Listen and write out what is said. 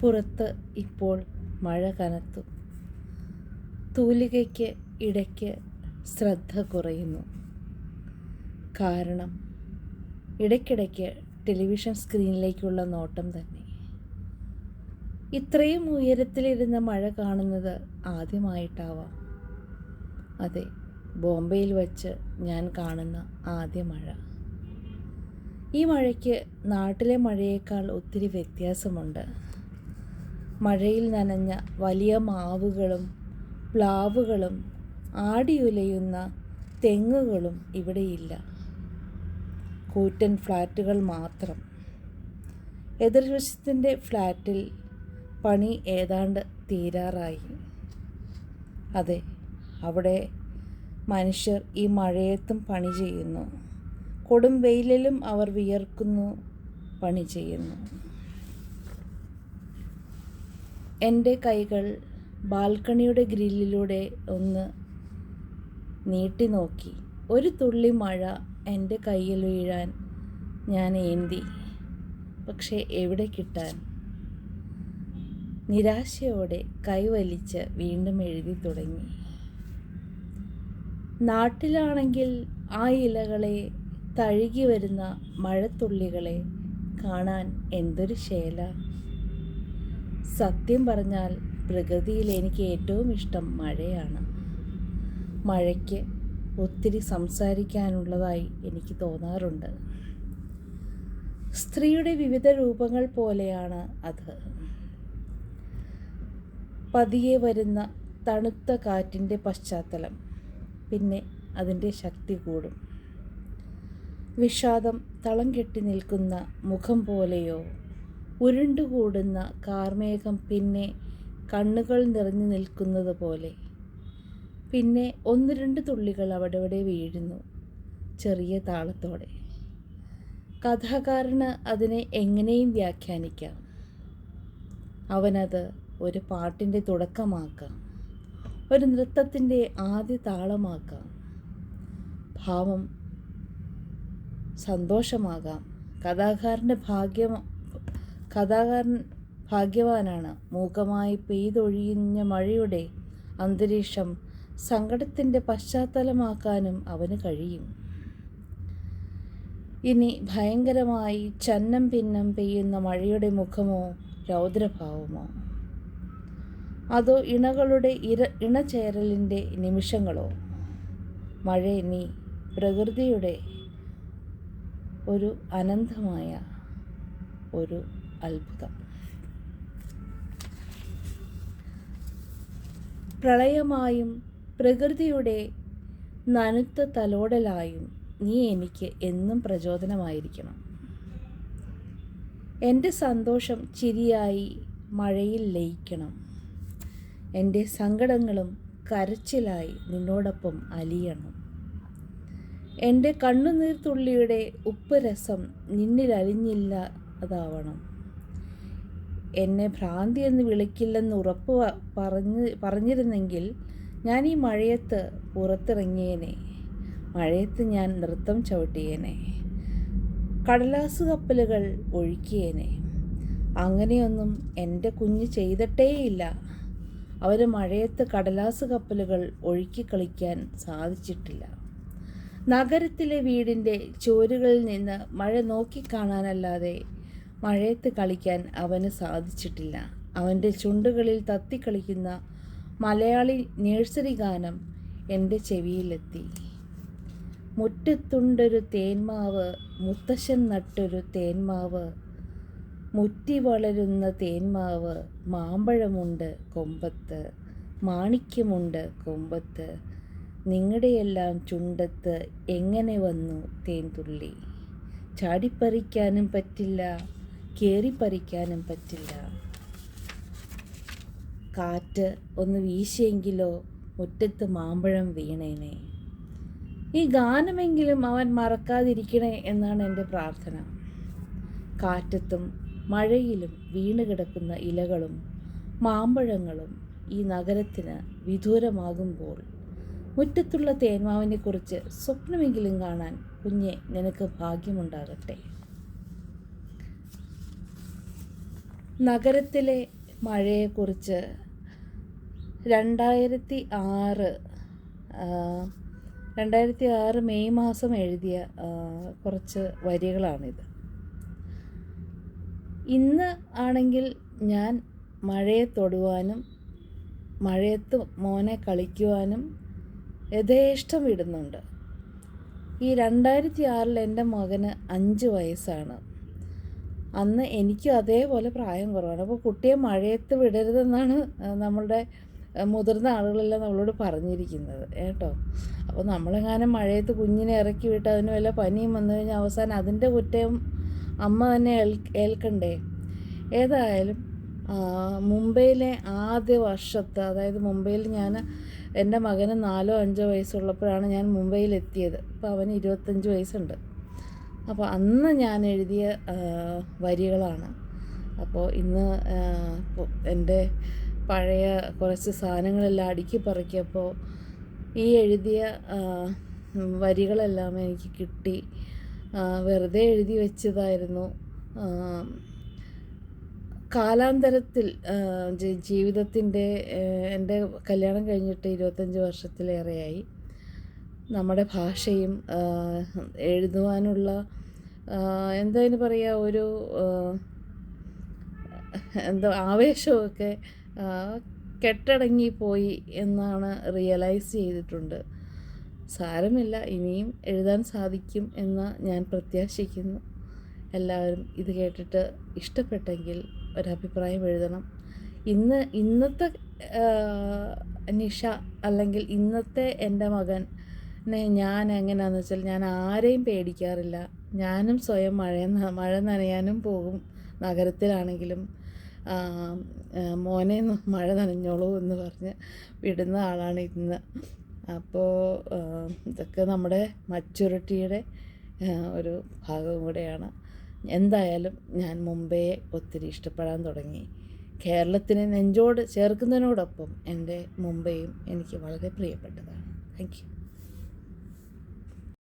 പുറത്ത് ഇപ്പോൾ മഴ കനത്തു. തൂലികയ്ക്ക് ഇടയ്ക്ക് ശ്രദ്ധ കുറയുന്നു. കാരണം ഇടയ്ക്കിടയ്ക്ക് ടെലിവിഷൻ സ്ക്രീനിലേക്കുള്ള നോട്ടം തന്നെ. ഇത്രയും ഉയരത്തിലിരുന്ന് മഴ കാണുന്നത് ആദ്യമായിട്ടാവാം. അതെ, ബോംബെയിൽ വച്ച് ഞാൻ കാണുന്ന ആദ്യ മഴ. ഈ മഴയ്ക്ക് നാട്ടിലെ മഴയേക്കാൾ ഒത്തിരി വ്യത്യാസമുണ്ട്. മഴയിൽ നനഞ്ഞ വലിയ മാവുകളും പ്ലാവുകളും ആടിയുലയുന്ന തെങ്ങുകളും ഇവിടെയില്ല. കൂറ്റൻ ഫ്ലാറ്റുകൾ മാത്രം. എതിർവശത്തിൻ്റെ ഫ്ലാറ്റിൽ പണി ഏതാണ്ട് തീരാറായി. അതെ, അവിടെ മനുഷ്യർ ഈ മഴയത്തും പണി ചെയ്യുന്നു. കൊടും വെയിലിലും അവർ വിയർക്കുന്നു, പണി ചെയ്യുന്നു. എൻ്റെ കൈകൾ ബാൽക്കണിയുടെ ഗ്രില്ലിലൂടെ ഒന്ന് നീട്ടി നോക്കി. ഒരു തുള്ളി മഴ എൻ്റെ കയ്യിൽ വീഴാൻ ഞാൻ ഏന്തി. പക്ഷേ എവിടെ കിട്ടാൻ? നിരാശയോടെ കൈവലിച്ച് വീണ്ടും എഴുതി തുടങ്ങി. നാട്ടിലാണെങ്കിൽ ആ ഇലകളെ തഴുകി വരുന്ന മഴത്തുള്ളികളെ കാണാൻ എന്തൊരു ശേല. സത്യം പറഞ്ഞാൽ പ്രകൃതിയിൽ എനിക്ക് ഏറ്റവും ഇഷ്ടം മഴയാണ്. മഴയ്ക്ക് ഒത്തിരി സംസാരിക്കാനുള്ളതായി എനിക്ക് തോന്നാറുണ്ട്. സ്ത്രീയുടെ വിവിധ രൂപങ്ങൾ പോലെയാണ് അത്. പതിയെ വരുന്ന തണുത്ത കാറ്റിൻ്റെ പശ്ചാത്തലം, പിന്നെ അതിൻ്റെ ശക്തി കൂടും. വിഷാദം തളം കെട്ടി നിൽക്കുന്ന മുഖം പോലെയോ, ഉരുണ്ടുകൂടുന്ന കാർമേഘം പിന്നെ കണ്ണുകൾ നിറഞ്ഞു നിൽക്കുന്നത് പോലെ. പിന്നെ ഒന്ന് രണ്ട് തുള്ളികൾ അവിടെ വീഴുന്നു, ചെറിയ താളത്തോടെ. കഥാകാരന് അതിനെ എങ്ങനെയും വ്യാഖ്യാനിക്കാം. അവനത് ഒരു പാട്ടിൻ്റെ തുടക്കമാക്കാം, ഒരു നൃത്തത്തിൻ്റെ ആദ്യ താളമാക്കാം. ഭാവം സന്തോഷമാകാം. കഥാകാരൻ ഭാഗ്യവാനാണ്. മൂകമായി പെയ്തൊഴിയുന്ന മഴയുടെ അന്തരീക്ഷം സങ്കടത്തിൻ്റെ പശ്ചാത്തലമാക്കാനും അവന് കഴിയും. ഇനി ഭയങ്കരമായി ചന്നം ഭിന്നം പെയ്യുന്ന മഴയുടെ മുഖമോ രൗദ്രഭാവമോ, അതോ ഇണകളുടെ ഇണചേരലിൻ്റെ നിമിഷങ്ങളോ? മഴ നീ പ്രകൃതിയുടെ ഒരു അനന്തമായ ഒരു അത്ഭുതം. പ്രളയമായും പ്രകൃതിയുടെ നനുത്ത തലോടലായും നീ എനിക്ക് എന്നും പ്രചോദനമായിരിക്കണം. എൻ്റെ സന്തോഷം ചിരിയായി മഴയിൽ ലയിക്കണം. എൻ്റെ സങ്കടങ്ങളും കരച്ചിലായി നിന്നോടൊപ്പം അലിയണം. എൻ്റെ കണ്ണുനീർത്തുള്ളിയുടെ ഉപ്പ് രസം നിന്നിൽ അലിഞ്ഞില്ലാതാവണം. എന്നെ ഭ്രാന്തി എന്ന് വിളിക്കില്ലെന്ന് ഉറപ്പ് പറഞ്ഞിരുന്നെങ്കിൽ ഞാൻ ഈ മഴയത്ത് പുറത്തിറങ്ങിയേനെ. മഴയത്ത് ഞാൻ നൃത്തം ചവിട്ടിയേനെ, കടലാസ് കപ്പലുകൾ ഒഴുക്കിയേനെ. അങ്ങനെയൊന്നും എൻ്റെ കുഞ്ഞ് ചെയ്തിട്ടേയില്ല. അവന് മഴയത്ത് കടലാസ് കപ്പലുകൾ ഒഴുക്കി കളിക്കാൻ സാധിച്ചിട്ടില്ല. നഗരത്തിലെ വീടിൻ്റെ ചുവരുകളിൽ നിന്ന് മഴ നോക്കിക്കാണാനല്ലാതെ മഴയത്ത് കളിക്കാൻ അവന് സാധിച്ചിട്ടില്ല. അവൻ്റെ ചുണ്ടുകളിൽ തത്തിക്കളിക്കുന്ന മലയാളി നേഴ്സറി ഗാനം എൻ്റെ ചെവിയിലെത്തി. മുറ്റത്തുണ്ടൊരു തേന്മാവ്, മുത്തശ്ശൻ നട്ടൊരു തേന്മാവ്, മുറ്റി വളരുന്ന തേന്മാവ്, മാമ്പഴമുണ്ട് കൊമ്പത്ത്, മാണിക്യമുണ്ട് കൊമ്പത്ത്, നിങ്ങളുടെയെല്ലാം ചുണ്ടത്ത് എങ്ങനെ വന്നു തേൻതുള്ളി. ചാടിപ്പറിക്കാനും പറ്റില്ല, കയറിപ്പറിക്കാനും പറ്റില്ല. കാറ്റ് ഒന്ന് വീശിയെങ്കിലോ മുറ്റത്ത് മാമ്പഴം വീണേനെ. ഈ ഗാനമെങ്കിലും അവൻ മറക്കാതിരിക്കണേ എന്നാണ് എൻ്റെ പ്രാർത്ഥന. കാറ്റത്തും മഴയിലും വീണ് കിടക്കുന്ന ഇലകളും മാമ്പഴങ്ങളും ഈ നഗരത്തിന് വിദൂരമാകുമ്പോൾ മുറ്റത്തുള്ള തേന്മാവിനെക്കുറിച്ച് സ്വപ്നമെങ്കിലും കാണാൻ കുഞ്ഞെ നിനക്ക് ഭാഗ്യമുണ്ടാകട്ടെ. നഗരത്തിലെ മഴയെക്കുറിച്ച് 2006 മെയ് മാസം എഴുതിയ കുറച്ച് വരികളാണിത്. ഇന്ന് ആണെങ്കിൽ ഞാൻ മഴയെ തൊടുവാനും മഴയത്ത് മോനെ കളിക്കുവാനും യഥേഷ്ടം വിടുന്നുണ്ട്. ഈ 2006 എൻ്റെ മകന് 5 വയസ്സാണ്. അന്ന് എനിക്കും അതേപോലെ പ്രായം കുറവാണ്. അപ്പോൾ കുട്ടിയെ മഴയത്ത് വിടരുതെന്നാണ് നമ്മളുടെ മുതിർന്ന ആളുകളെല്ലാം നമ്മളോട് പറഞ്ഞിരിക്കുന്നത് കേട്ടോ. അപ്പോൾ നമ്മളെങ്ങാനും മഴയത്ത് കുഞ്ഞിനെ ഇറക്കി വിട്ട് അതിന് വല്ല പനിയും വന്നു കഴിഞ്ഞാൽ അവസാനം അതിൻ്റെ കുറ്റം അമ്മ തന്നെ ഏൽക്കണ്ടേ. ഏതായാലും മുംബൈയിലെ ആദ്യ വർഷത്തെ, അതായത് മുംബൈയിൽ എൻ്റെ മകന് 4-5 വയസ്സുള്ളപ്പോഴാണ് ഞാൻ മുംബൈയിലെത്തിയത്. ഇപ്പോൾ അവന് 25 വയസ്സുണ്ട്. അപ്പോൾ അന്ന് ഞാൻ എഴുതിയ വരികളാണ്. അപ്പോൾ ഇന്ന് എൻ്റെ പഴയ കുറച്ച് സാധനങ്ങളെല്ലാം അടുക്കി പറക്കിയപ്പോൾ ഈ എഴുതിയ വരികളെല്ലാം എനിക്ക് കിട്ടി. വെറുതെ എഴുതി വെച്ചതായിരുന്നു. കാലാന്തരത്തിൽ ജീവിതത്തിൻ്റെ എൻ്റെ കല്യാണം കഴിഞ്ഞിട്ട് 25 വർഷത്തിലേറെയായി. നമ്മുടെ ഭാഷയും എഴുതുവാനുള്ള എന്താ പറയുക, ഒരു ആവേശമൊക്കെ കെട്ടടങ്ങിപ്പോയി എന്നാണ് റിയലൈസ് ചെയ്തിട്ടുണ്ട്. സാരമില്ല, ഇനിയും എഴുതാൻ സാധിക്കും എന്ന് ഞാൻ പ്രത്യാശിക്കുന്നു. എല്ലാവരും ഇത് കേട്ടിട്ട് ഇഷ്ടപ്പെട്ടെങ്കിൽ ഒരഭിപ്രായം എഴുതണം. ഇന്നത്തെ നിഷ അല്ലെങ്കിൽ ഇന്നത്തെ എൻ്റെ മകനെ ഞാൻ എങ്ങനെയാണെന്ന് വെച്ചാൽ, ഞാൻ ആരെയും പേടിക്കാറില്ല. ഞാനും സ്വയം മഴ നനയാനും പോകും. നഗരത്തിലാണെങ്കിലും മോനെ മഴ നനഞ്ഞോളൂ എന്ന് പറഞ്ഞ് വിടുന്ന ആളാണ് ഇന്ന്. അപ്പോൾ ഇതൊക്കെ നമ്മുടെ മച്യൂരിറ്റിയുടെ ഒരു ഭാഗവും കൂടെയാണ്. എന്തായാലും ഞാൻ മുംബൈയെ ഒത്തിരി ഇഷ്ടപ്പെടാൻ തുടങ്ങി. കേരളത്തിനെ നെഞ്ചോട് ചേർക്കുന്നതിനോടൊപ്പം എൻ്റെ മുംബൈയും എനിക്ക് വളരെ പ്രിയപ്പെട്ടതാണ്. Thank you.